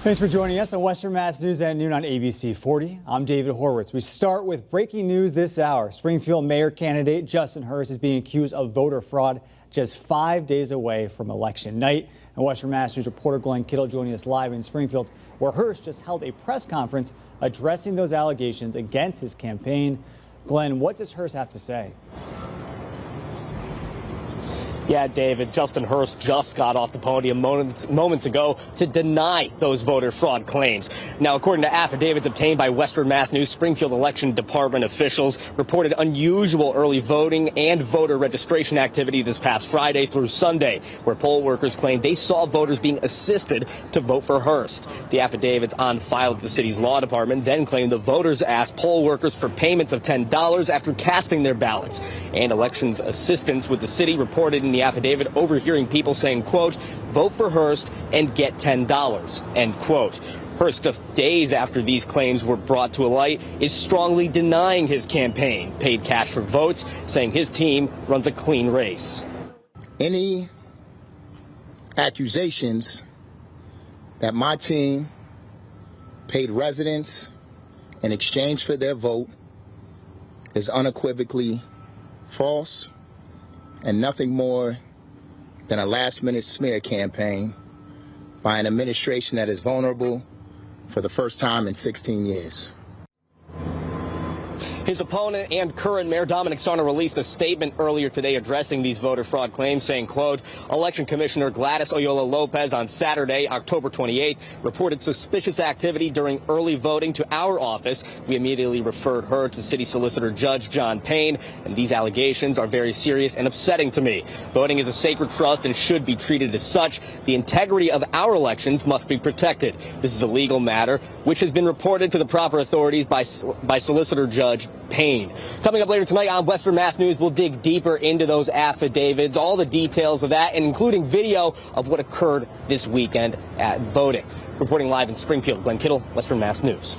Thanks for joining us on Western Mass News at noon on ABC 40. I'm David Horwitz. We start with breaking news this hour. Springfield mayor candidate Justin Hurst is being accused of voter fraud just 5 days away from election night. And Western Mass News reporter Glenn Kittle joining us live in Springfield, where Hurst just held a press conference addressing those allegations against his campaign. Glenn, what does Hurst have to say? Yeah, David, Justin Hurst just got off the podium moments ago to deny those voter fraud claims. Now, according to affidavits obtained by Western Mass News, Springfield Election Department officials reported unusual early voting and voter registration activity this past Friday through Sunday, where poll workers claimed they saw voters being assisted to vote for Hurst. The affidavits on file at the city's law department then claimed the voters asked poll workers for payments of $10 after casting their ballots. And elections assistants with the city reported in the affidavit overhearing people saying, quote, vote for Hurst and get $10, end quote. Hurst, just days after these claims were brought to light, is strongly denying his campaign paid cash for votes, saying his team runs a clean race. Any accusations that my team paid residents in exchange for their vote is unequivocally false and nothing more than a last-minute smear campaign by an administration that is vulnerable for the first time in 16 years. His opponent and current Mayor Dominic Sarna released a statement earlier today addressing these voter fraud claims, saying, quote, Election Commissioner Gladys Oyola-Lopez on Saturday, October 28th, reported suspicious activity during early voting to our office. We immediately referred her to City Solicitor Judge John Payne, and these allegations are very serious and upsetting to me. Voting is a sacred trust and should be treated as such. The integrity of our elections must be protected. This is a legal matter, which has been reported to the proper authorities by Solicitor Judge Payne. Coming up later tonight on Western Mass News, we'll dig deeper into those affidavits, all the details of that, and including video of what occurred this weekend at voting. Reporting live in Springfield, Glenn Kittle, Western Mass News.